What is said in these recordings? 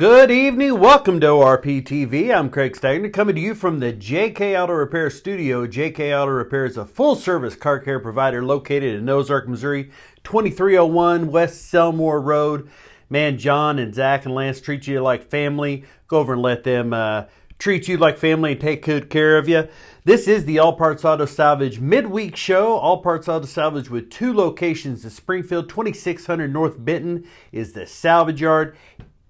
Good evening. Welcome to ORP-TV. I'm Craig Stagner, coming to you from the JK Auto Repair Studio. JK Auto Repair is a full-service car care provider located in Ozark, Missouri, 2301 West Selmore Road. Man, John and Zach and Lance treat you like family. Go over and let them treat you like family and take good care of you. This is the All Parts Auto Salvage midweek show. All Parts Auto Salvage with two locations in Springfield. 2600 North Benton is the salvage yard.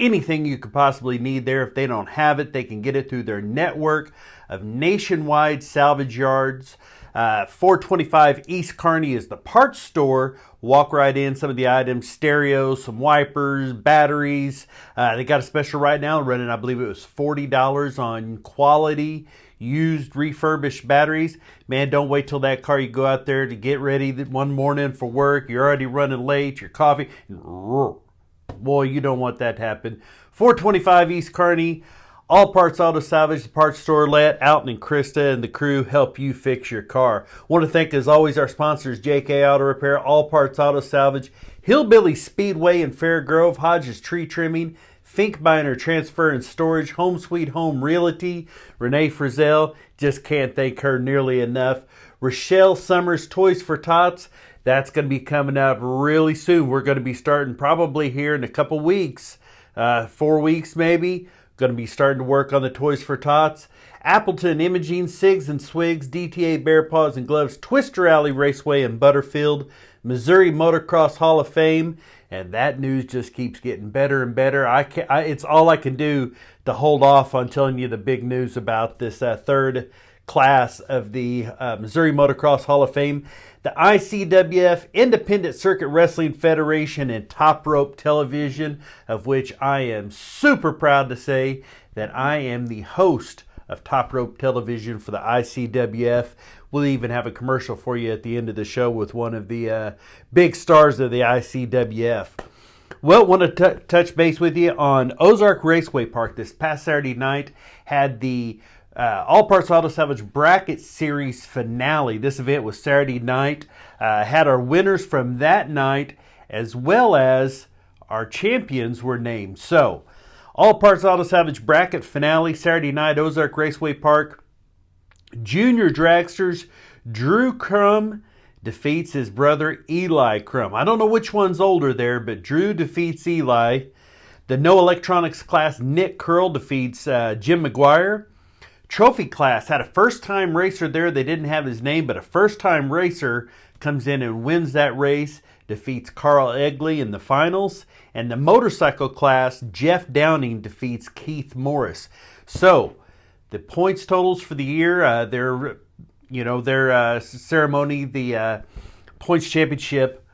Anything you could possibly need there. If they don't have it, they can get it through their network of nationwide salvage yards. 425 East Kearney is the parts store. Walk right in. Some of the items, stereos, some wipers, batteries. They got a special right now running, I believe it was $40 on quality used refurbished batteries. Man, don't wait till that car. You go out there to get ready one morning for work. You're already running late. Your coffee. Boy, you don't want that to happen. 425 East Kearney, All Parts Auto Salvage, the parts store. Let Alton and Krista and the crew help you fix your car. Want to thank, as always, our sponsors, JK Auto Repair, All Parts Auto Salvage, Hillbilly Speedway in Fair Grove, Hodges Tree Trimming, Fink Binder Transfer and Storage, Home Sweet Home Realty, Renee Frizzell, just can't thank her nearly enough. Rochelle Summers Toys for Tots. That's going to be coming out really soon. We're going to be starting probably here in a couple weeks, 4 weeks maybe. Going to be starting to work on the Toys for Tots. Appleton Imaging, Sigs and Swigs, DTA Bear Paws and Gloves, Twister Alley Raceway in Butterfield, Missouri Motocross Hall of Fame. And that news just keeps getting better and better. It's all I can do to hold off on telling you the big news about this third class of the Missouri Motocross Hall of Fame. The ICWF, Independent Circuit Wrestling Federation, and Top Rope Television, of which I am super proud to say that I am the host of Top Rope Television for the ICWF. We'll even have a commercial for you at the end of the show with one of the big stars of the ICWF. Well, want to touch base with you on Ozark Raceway Park. This past Saturday night had the All Parts Auto Salvage Bracket Series finale. This event was Saturday night. Had our winners from that night, as well as our champions were named. So, All Parts Auto Salvage Bracket finale, Saturday night, Ozark Raceway Park. Junior dragsters, Drew Crum defeats his brother Eli Crum. I don't know which one's older there, but Drew defeats Eli. The No Electronics class, Nick Curl defeats Jim McGuire. Trophy class had a first-time racer there. They didn't have his name, but a first-time racer comes in and wins that race, defeats Carl Egley in the finals. And the motorcycle class, Jeff Downing defeats Keith Morris. So, the points totals for the year, their ceremony, the points championship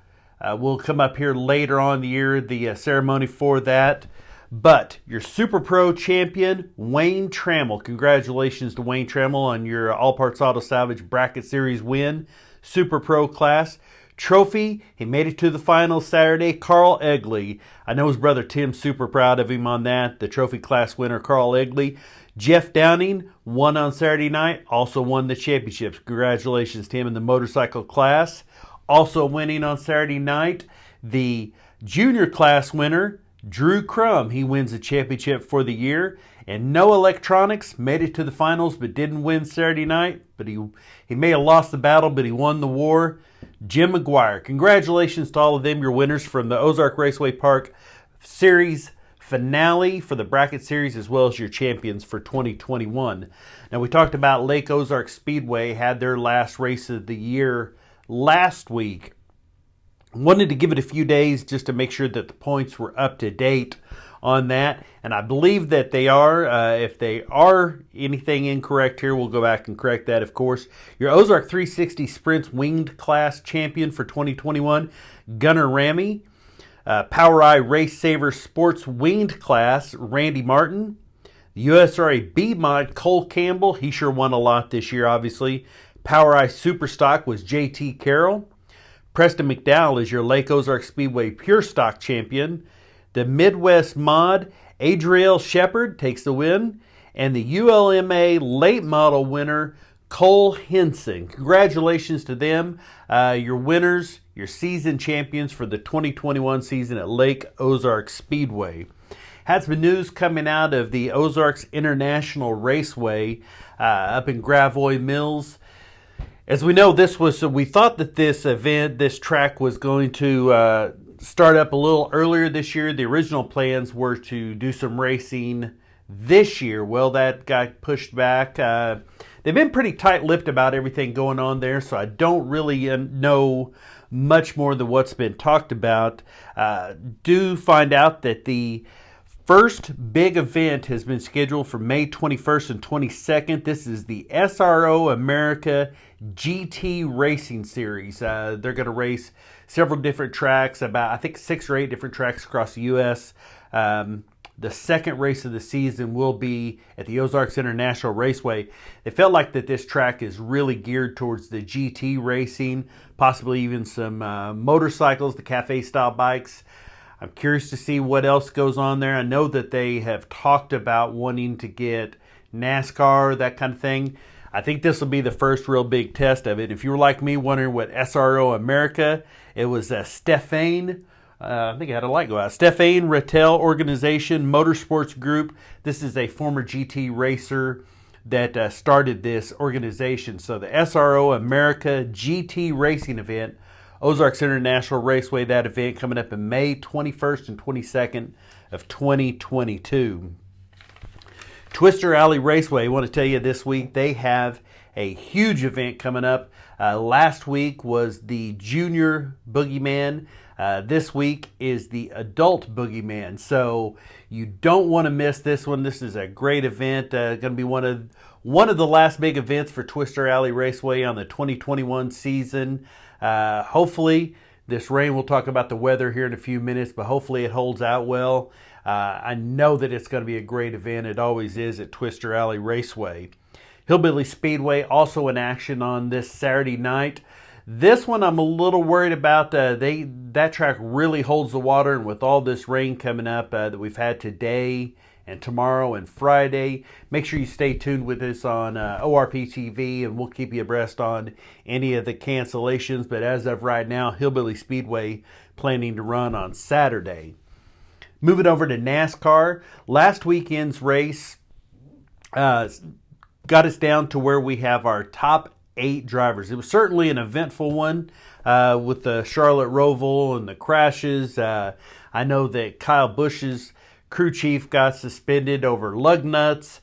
will come up here later on in the year, the ceremony for that. But your Super Pro champion, Wayne Trammell. Congratulations to Wayne Trammell on your All Parts Auto Salvage Bracket Series win. Super Pro class. Trophy, he made it to the finals Saturday. Carl Egley. I know his brother Tim's super proud of him on that. The trophy class winner, Carl Egley. Jeff Downing won on Saturday night. Also won the championships. Congratulations to him in the motorcycle class. Also winning on Saturday night, the junior class winner, Drew Crum. He wins the championship for the year. And No Electronics made it to the finals but didn't win Saturday night. But he may have lost the battle, but he won the war. Jim McGuire. Congratulations to all of them, your winners from the Ozark Raceway Park Series finale for the bracket series, as well as your champions for 2021. Now, we talked about Lake Ozark Speedway had their last race of the year last week. Wanted to give it a few days just to make sure that the points were up to date on that, and I believe that they are. If they are anything incorrect here, we'll go back and correct that, of course. Your Ozark 360 Sprints Winged Class champion for 2021, Gunnar Ramey. Power Eye Race Saver Sports Winged Class, Randy Martin. The USRA B-Mod, Cole Campbell. He sure won a lot this year, obviously. Power Eye Superstock was JT Carroll. Preston McDowell is your Lake Ozark Speedway Pure Stock champion. The Midwest Mod, Adriel Shepard takes the win. And the ULMA Late Model winner, Cole Henson. Congratulations to them, your winners, your season champions for the 2021 season at Lake Ozark Speedway. Had some news coming out of the Ozarks International Raceway up in Gravois Mills. As we know, we thought that this track was going to start up a little earlier this year. The original plans were to do some racing this year. Well, that got pushed back. They've been pretty tight-lipped about everything going on there, so I don't really know much more than what's been talked about. Do find out that the first big event has been scheduled for May 21st and 22nd. This is the SRO America GT Racing Series. They're going to race several different tracks, about I think 6 or 8 different tracks across the U.S. The second race of the season will be at the Ozarks International Raceway. They felt like that this track is really geared towards the GT racing, possibly even some motorcycles, the cafe-style bikes. I'm curious to see what else goes on there. I know that they have talked about wanting to get NASCAR, that kind of thing. I think this will be the first real big test of it. If you were like me wondering what SRO America, it was Stefan. I think I had a light go out. Stefan Rattel Organization Motorsports Group. This is a former GT racer that started this organization. So the SRO America GT Racing event, Ozarks International Raceway, that event coming up in May 21st and 22nd of 2022. Twister Alley Raceway, I want to tell you this week they have a huge event coming up. Last week was the Junior Boogeyman. This week is the Adult Boogeyman. So you don't want to miss this one. This is a great event. Going to be one of the last big events for Twister Alley Raceway on the 2021 season. Hopefully this rain, we'll talk about the weather here in a few minutes, but hopefully it holds out well. I know that it's going to be a great event. It always is at Twister Alley Raceway. Hillbilly Speedway also in action on this Saturday night. This one I'm a little worried about. That track really holds the water, and with all this rain coming up that we've had today and tomorrow and Friday, make sure you stay tuned with us on ORP TV, and we'll keep you abreast on any of the cancellations. But as of right now, Hillbilly Speedway planning to run on Saturday. Moving over to NASCAR, last weekend's race got us down to where we have our top 8 drivers. It was certainly an eventful one with the Charlotte Roval and the crashes. I know that Kyle Busch's crew chief got suspended over lug nuts.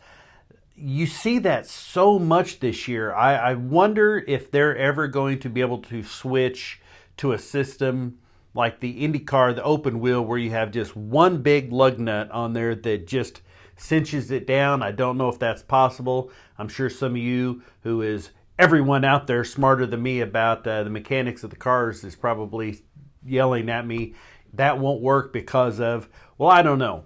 You see that so much this year. I wonder if they're ever going to be able to switch to a system like the IndyCar, the open wheel, where you have just one big lug nut on there that just cinches it down. I don't know if that's possible. I'm sure some of you, who is everyone out there smarter than me about the mechanics of the cars, is probably yelling at me, that won't work because of, well, I don't know.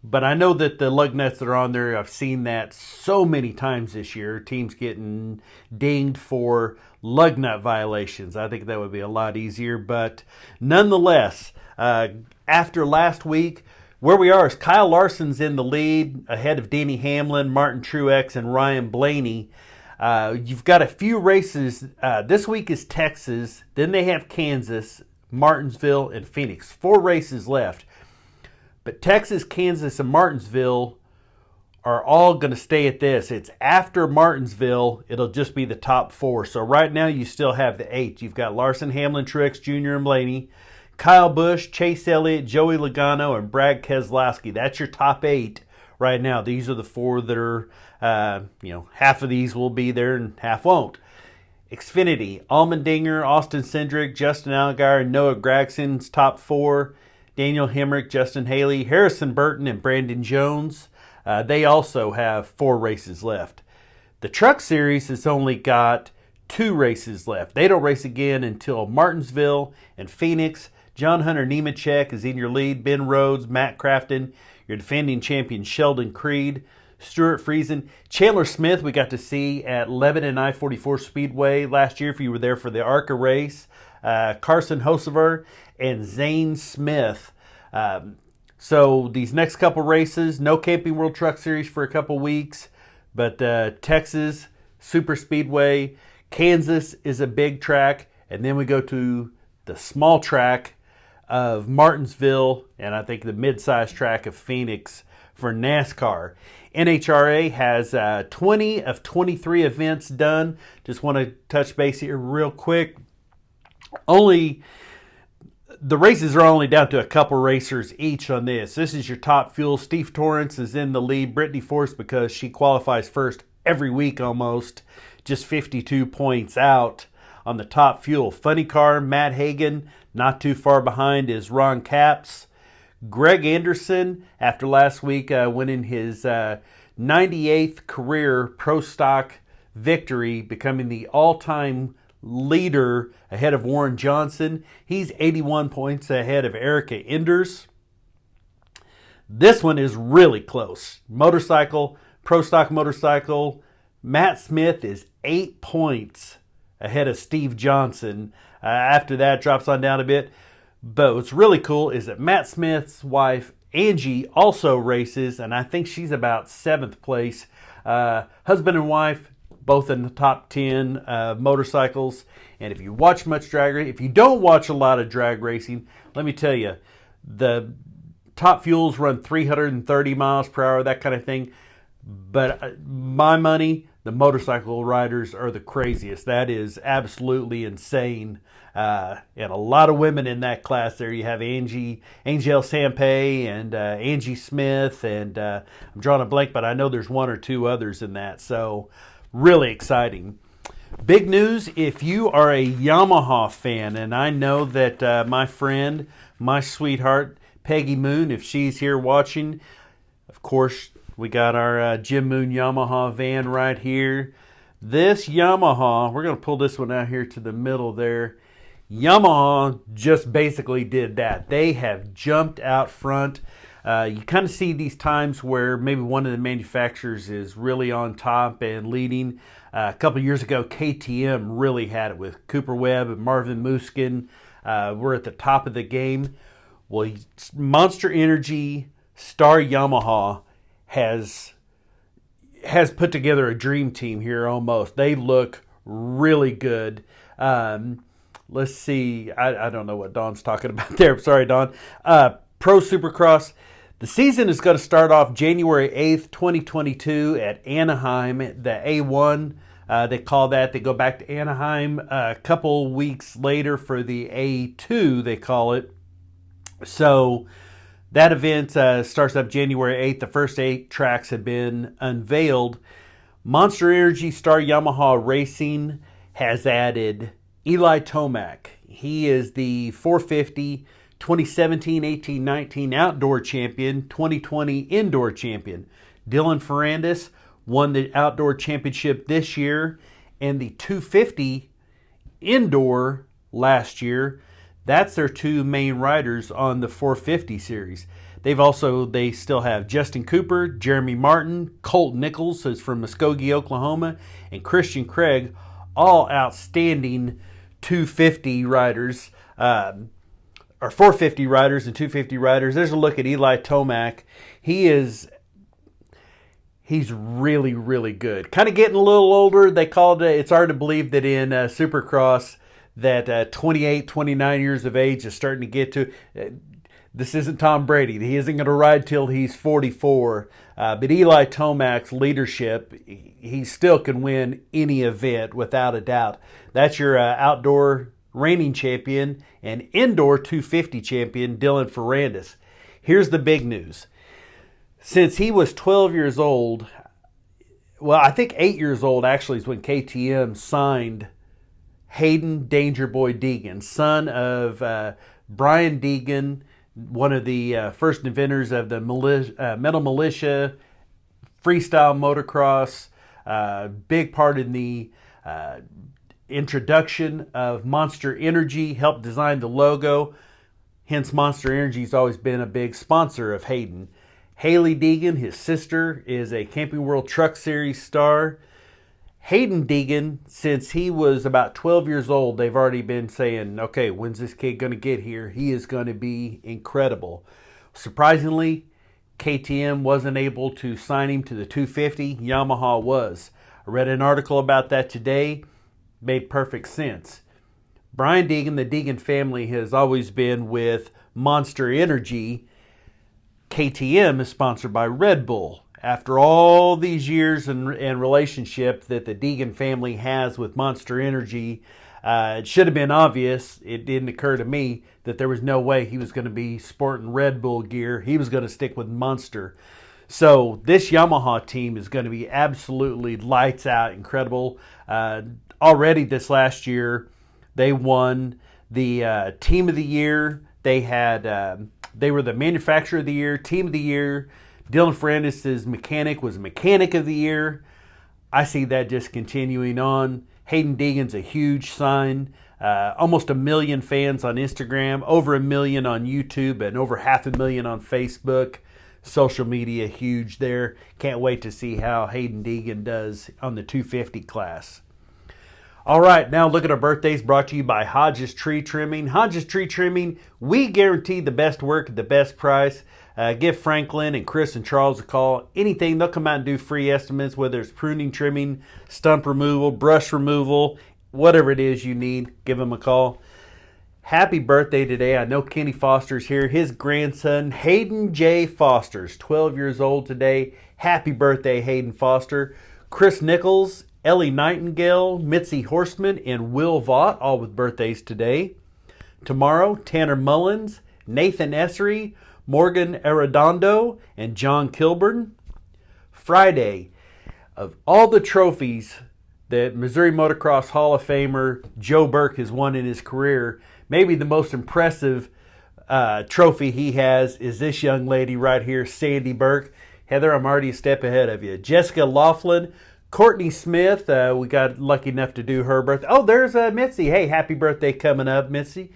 But I know that the lug nuts that are on there, I've seen that so many times this year. Teams getting dinged for lug nut violations. I think that would be a lot easier. But nonetheless, after last week, where we are is Kyle Larson's in the lead ahead of Denny Hamlin, Martin Truex, and Ryan Blaney. You've got a few races. This week is Texas. Then they have Kansas, Martinsville, and Phoenix. 4 races left. But Texas, Kansas, and Martinsville are all going to stay at this. It's after Martinsville, it'll just be the top 4. So right now you still have the 8. You've got Larson, Hamlin, Truex Jr., and Blaney, Kyle Busch, Chase Elliott, Joey Logano, and Brad Keselowski. That's your top 8 right now. These are the 4 that are, half of these will be there and half won't. Xfinity, Allmendinger, Austin Cindric, Justin Allgaier, and Noah Gragson's top 4. Daniel Hemrick, Justin Haley, Harrison Burton, and Brandon Jones. They also have 4 races left. The Truck Series has only got 2 races left. They don't race again until Martinsville and Phoenix. John Hunter Nemechek is in your lead. Ben Rhodes, Matt Crafton, your defending champion Sheldon Creed, Stuart Friesen. Chandler Smith we got to see at Lebanon I-44 Speedway last year if you were there for the ARCA race. Carson Hocevar and Zane Smith. So these next couple races, no Camping World Truck Series for a couple weeks, but Texas Super Speedway, Kansas is a big track, and then we go to the small track of Martinsville, and I think the mid-sized track of Phoenix for NASCAR. NHRA has 20 of 23 events done. Just want to touch base here real quick. The races are only down to a couple racers each on this. This is your top fuel. Steve Torrance is in the lead. Brittany Force, because she qualifies first every week almost, just 52 points out on the top fuel. Funny car, Matt Hagan, not too far behind is Ron Capps. Greg Anderson, after last week winning his 98th career Pro Stock victory, becoming the all-time leader ahead of Warren Johnson. He's 81 points ahead of Erica Enders. This one is really close. Motorcycle, Pro Stock motorcycle, Matt Smith is 8 points ahead of Steve Johnson. After that, drops on down a bit. But what's really cool is that Matt Smith's wife, Angie, also races, and I think she's about 7th place. Husband and wife, both in the top 10 motorcycles. And if you watch much drag racing, if you don't watch a lot of drag racing, let me tell you, the top fuels run 330 miles per hour, that kind of thing. But my money, the motorcycle riders are the craziest. That is absolutely insane. And a lot of women in that class there. You have Angel Sampay and Angie Smith, and I'm drawing a blank, but I know there's one or two others in that. So really exciting. Big news if you are a Yamaha fan, and I know that my friend, my sweetheart, Peggy Moon, if she's here watching, of course, we got our Jim Moon Yamaha van right here. This Yamaha, we're going to pull this one out here to the middle there. Yamaha just basically did that. They have jumped out front. You kind of see these times where maybe one of the manufacturers is really on top and leading. A couple years ago, KTM really had it with Cooper Webb and Marvin Muskin. We're at the top of the game. Well, Monster Energy, Star Yamaha has put together a dream team here almost. They look really good. Let's see. I don't know what Don's talking about there. Sorry, Don. Pro Supercross. The season is going to start off January 8th, 2022 at Anaheim, the A1. They call that. They go back to Anaheim a couple weeks later for the A2, they call it. So that event starts up January 8th. The first 8 tracks have been unveiled. Monster Energy Star Yamaha Racing has added Eli Tomac. He is the 450 2017, 18, 19 outdoor champion, 2020 indoor champion. Dylan Ferrandis won the outdoor championship this year and the 250 indoor last year. That's their two main riders on the 450 series. They still have Justin Cooper, Jeremy Martin, Colt Nichols, who's from Muskogee, Oklahoma, and Christian Craig, all outstanding 250 riders, or 450 riders and 250 riders. There's a look at Eli Tomac. He's really, really good. Kind of getting a little older. They called it, it's hard to believe that in Supercross that 28, 29 years of age is starting to get to. This isn't Tom Brady. He isn't going to ride till he's 44. But Eli Tomac's leadership, he still can win any event without a doubt. That's your outdoor reigning champion and indoor 250 champion, Dylan Ferrandis. Here's the big news. Since he was 12 years old, well, I think 8 years old actually is when KTM signed Hayden Danger Boy Deegan, son of Brian Deegan, one of the first inventors of the Metal Militia, freestyle motocross, big part in the introduction of Monster Energy, helped design the logo. Hence, Monster Energy's always been a big sponsor of Hayden. Haley Deegan, his sister, is a Camping World Truck Series star. Hayden Deegan, since he was about 12 years old, they've already been saying, okay, when's this kid going to get here? He is going to be incredible. Surprisingly, KTM wasn't able to sign him to the 250. Yamaha was. I read an article about that today. Made perfect sense. Brian Deegan, the Deegan family, has always been with Monster Energy. KTM is sponsored by Red Bull. After all these years and relationship that the Deegan family has with Monster Energy, it should have been obvious. It didn't occur to me that there was no way he was going to be sporting Red Bull gear. He was going to stick with Monster. So this Yamaha team is going to be absolutely lights out, incredible. Already this last year, they won the Team of the Year. They were the Manufacturer of the Year, Team of the Year. Dylan Ferrandis' mechanic was Mechanic of the Year. I see that just continuing on. Hayden Deegan's a huge sign. Almost 1 million fans on Instagram, over 1 million on YouTube, and over 500,000 on Facebook. Social media huge there. Can't wait to see how Hayden Deegan does on the 250 class. All right, now look at our birthdays, brought to you by Hodges Tree Trimming. Hodges Tree Trimming, we guarantee the best work at the best price. Give Franklin and Chris and Charles a call. Anything, they'll come out and do free estimates, whether it's pruning, trimming, stump removal, brush removal, whatever it is you need, give them a call. Happy birthday today. I know Kenny Foster's here. His grandson, Hayden J. Foster's 12 years old today. Happy birthday, Hayden Foster. Chris Nichols, Ellie Nightingale, Mitzi Horstman, and Will Vaught, all with birthdays today. Tomorrow, Tanner Mullins, Nathan Essery, Morgan Arredondo, and John Kilburn. Friday, of all the trophies that Missouri Motocross Hall of Famer Joe Burke has won in his career, maybe the most impressive trophy he has is this young lady right here, Sandy Burke. Heather, I'm already a step ahead of you. Jessica Laughlin, Courtney Smith, we got lucky enough to do her birthday. Oh, there's Mitzi. Hey, happy birthday coming up, Mitzi.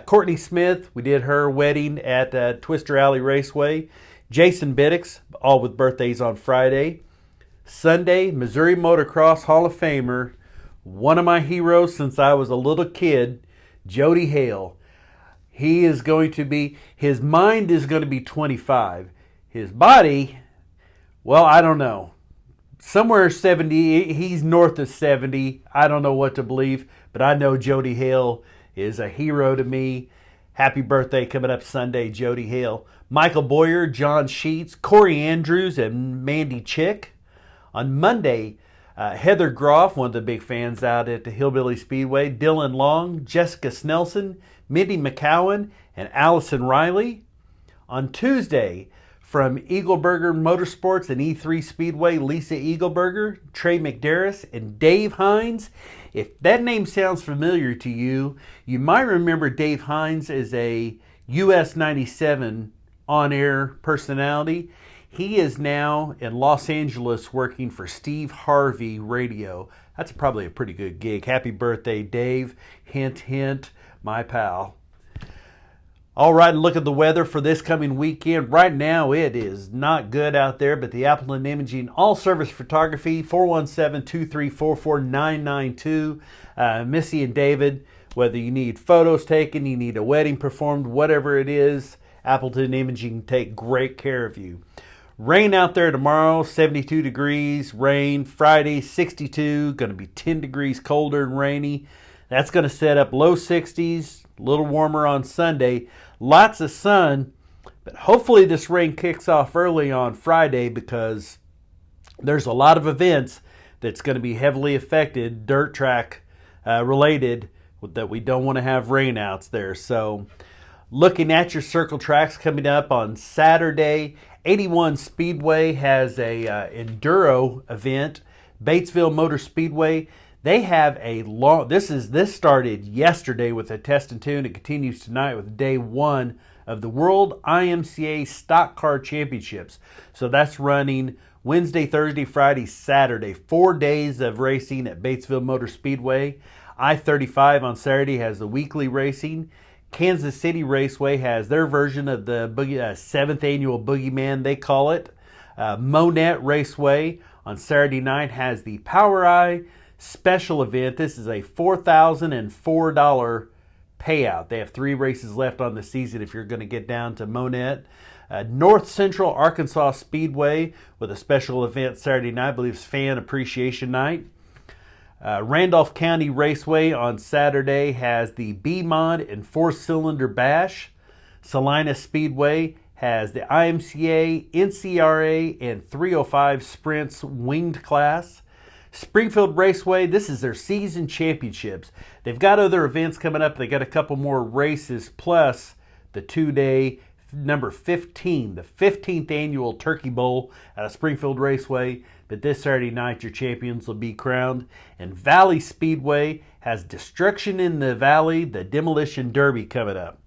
Courtney Smith, we did her wedding at Twister Alley Raceway. Jason Biddix, all with birthdays on Friday. Sunday, Missouri Motocross Hall of Famer, one of my heroes since I was a little kid, Jody Hale. He is going to be, his mind is going to be 25. His body, well, I don't know. Somewhere 70, he's north of 70. I don't know what to believe, but I know Jody Hale is a hero to me. Happy birthday coming up Sunday, Jody Hale. Michael Boyer, John Sheets, Corey Andrews, and Mandy Chick. On Monday, Heather Groff, one of the big fans out at the Hillbilly Speedway, Dylan Long, Jessica Snelson, Mindy McCowan, and Allison Riley. On Tuesday, from Eagleburger Motorsports and E3 Speedway, Lisa Eagleburger, Trey McDarris, and Dave Hines. If that name sounds familiar to you, you might remember Dave Hines as a US 97 on-air personality. He is now in Los Angeles working for Steve Harvey Radio. That's probably a pretty good gig. Happy birthday, Dave. Hint, hint, my pal. All right, look at the weather for this coming weekend. Right now, it is not good out there, but the Appleton Imaging All-Service Photography, 417-234-4992. Missy and David, whether you need photos taken, you need a wedding performed, whatever it is, Appleton Imaging can take great care of you. Rain out there tomorrow, 72 degrees, rain. Friday, 62, going to be 10 degrees colder and rainy. That's going to set up low 60s, a little warmer on Sunday. Lots of sun, but hopefully this rain kicks off early on Friday because there's a lot of events that's going to be heavily affected, dirt track related, that we don't want to have rainouts there. So looking at your circle tracks coming up on Saturday, 81 Speedway has a enduro event. Batesville Motor Speedway, they have a long, this started yesterday with a test and tune. It continues tonight with day one of the World IMCA Stock Car Championships. So that's running Wednesday, Thursday, Friday, Saturday. 4 days of racing at Batesville Motor Speedway. I-35 on Saturday has the weekly racing. Kansas City Raceway has their version of the 7th annual Boogeyman, they call it. Monette Raceway on Saturday night has the Power Eye special event. This is a $4,004 payout. They have 3 races left on the season if you're going to get down to Monette. North Central Arkansas Speedway with a special event Saturday night, I believe it's Fan Appreciation Night. Randolph County Raceway on Saturday has the B-Mod and 4-cylinder bash. Stateline Speedway has the IMCA, NCRA, and 305 Sprints winged class. Springfield Raceway, this is their season championships. They've got other events coming up. They got a couple more races, plus the two-day number 15, the 15th annual Turkey Bowl at a Springfield Raceway. But this Saturday night, your champions will be crowned. And Valley Speedway has Destruction in the Valley, the Demolition Derby coming up.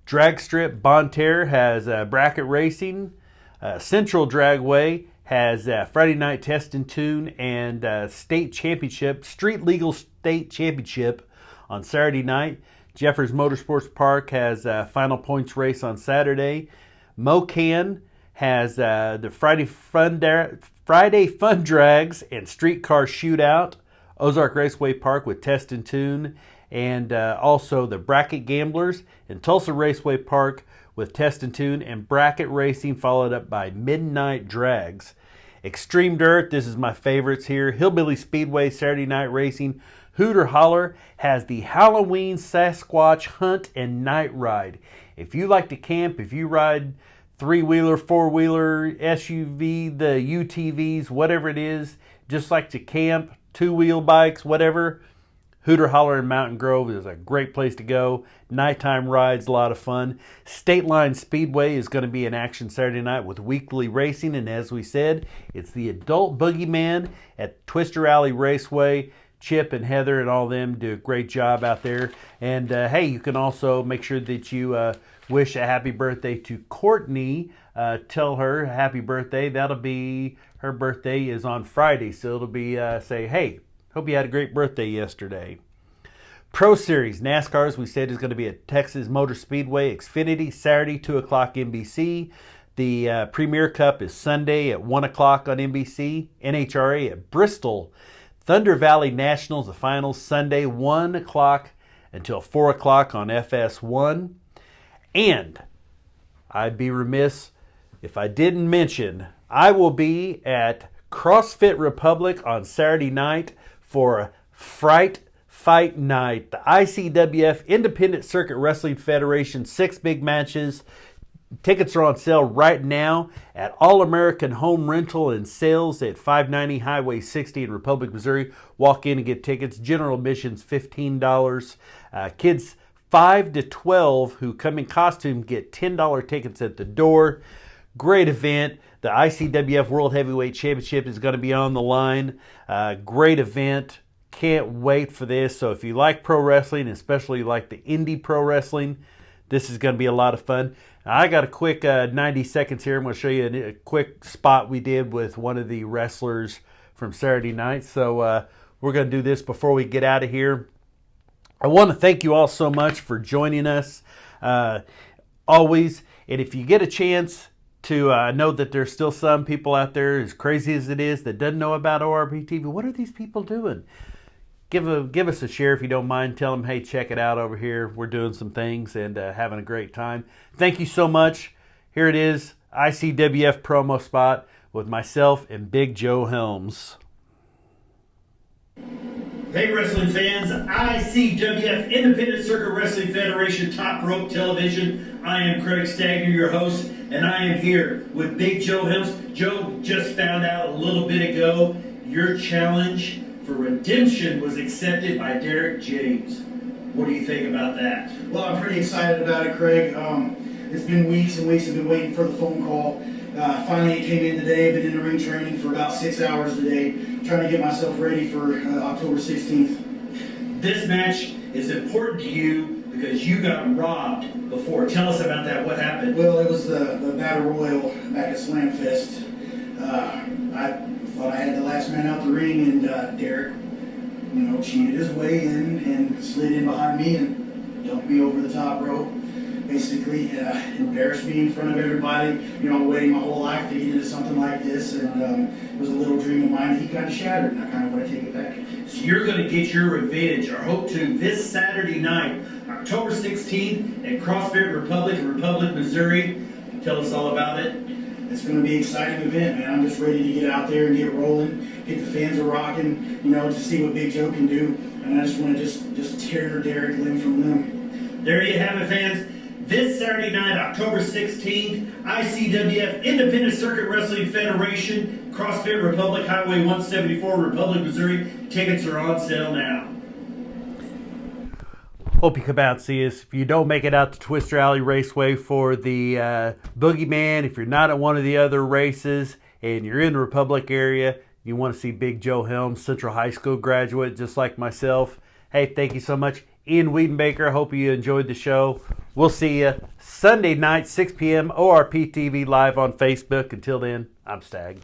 Drag Strip Bonne Terre has bracket racing. Central Dragway has Friday Night Test and Tune and state championship, street legal state championship on Saturday night. Jeffers Motorsports Park has final points race on Saturday. Mocan has the Friday Fun Drags and Streetcar Shootout. Ozark Raceway Park with Test and Tune. And also the Bracket Gamblers in Tulsa Raceway Park with Test and Tune and bracket racing, followed up by Midnight Drags. Extreme Dirt, this is my favorites here. Hillbilly Speedway Saturday night racing. Hooter Holler has the Halloween Sasquatch Hunt and Night Ride. If you like to camp, if you ride three-wheeler, four-wheeler, SUV, the UTVs, whatever it is, just like to camp, two-wheel bikes, whatever, Hooter Holler in Mountain Grove is a great place to go. Nighttime rides, a lot of fun. Stateline Speedway is going to be in action Saturday night with weekly racing. And as we said, it's the Adult Boogeyman at Twister Alley Raceway. Chip and Heather and all them do a great job out there. And hey, you can also make sure that you wish a happy birthday to Courtney. Tell her happy birthday. That'll be, her birthday is on Friday. So it'll be say, hey, hope you had a great birthday yesterday. Pro Series NASCAR, as we said, is going to be at Texas Motor Speedway, Xfinity, Saturday, 2 o'clock NBC. The Premier Cup is Sunday at 1 o'clock on NBC. NHRA at Bristol. Thunder Valley Nationals, the finals, Sunday, 1 o'clock until 4 o'clock on FS1. And I'd be remiss if I didn't mention, I will be at CrossFit Republic on Saturday night for Fright Fight Night, the ICWF Independent Circuit Wrestling Federation, 6 big matches. Tickets are on sale right now at All American Home Rental and Sales at 590 Highway 60 in Republic, Missouri. Walk in and get tickets. General admission's $15. Kids 5 to 12 who come in costume get $10 tickets at the door. Great event. The ICWF World Heavyweight Championship is going to be on the line. Great event. Can't wait for this. So if you like pro wrestling, especially like the indie pro wrestling, this is going to be a lot of fun. I got a quick 90 seconds here. I'm going to show you a quick spot we did with one of the wrestlers from Saturday night. So we're going to do this before we get out of here. I want to thank you all so much for joining us always. And if you get a chance to know that there's still some people out there, as crazy as it is, that doesn't know about ORP TV, what are these people doing? Give us a share if you don't mind. Tell them, hey, check it out over here. We're doing some things and having a great time. Thank you so much. Here it is, ICWF promo spot with myself and Big Joe Helms. Hey wrestling fans, ICWF Independent Circuit Wrestling Federation Top Rope Television. I am Craig Stagner, your host, and I am here with Big Joe Helms. Joe just found out a little bit ago your challenge for redemption was accepted by Derek James. What do you think about that? Well, I'm pretty excited about it, Craig. It's been weeks and weeks. I've been waiting for the phone call. Finally, it came in today. I've been in the ring training for about 6 hours today, trying to get myself ready for October 16th. This match is important to you because you got robbed before. Tell us about that. What happened? Well, it was the Battle Royal back at Slamfest. I thought I had the last man out the ring, and Derek, cheated his way in and slid in behind me and dumped me over the top rope. Basically, embarrassed me in front of everybody. Waiting my whole life to get into something like this, and it was a little dream of mine that he kind of shattered, and I kind of want to take it back. So you're going to get your revenge, or hope to, this Saturday night, October 16th at CrossFit Republic in Republic, Missouri. Tell us all about it. It's going to be an exciting event, man. I'm just ready to get out there and get rolling, get the fans rocking, to see what Big Joe can do. And I just want to just tear Derek limb from limb. There you have it, fans. This Saturday night, October 16th, ICWF Independent Circuit Wrestling Federation, CrossFit Republic Highway 174, Republic, Missouri. Tickets are on sale now. Hope you come out and see us. If you don't make it out to Twister Alley Raceway for the Boogeyman, if you're not at one of the other races and you're in the Republic area, you want to see Big Joe Helms, Central High School graduate, just like myself. Hey, thank you so much. Ian Wiedenbaker, hope you enjoyed the show. We'll see you Sunday night, 6 p.m., ORP TV live on Facebook. Until then, I'm Stag.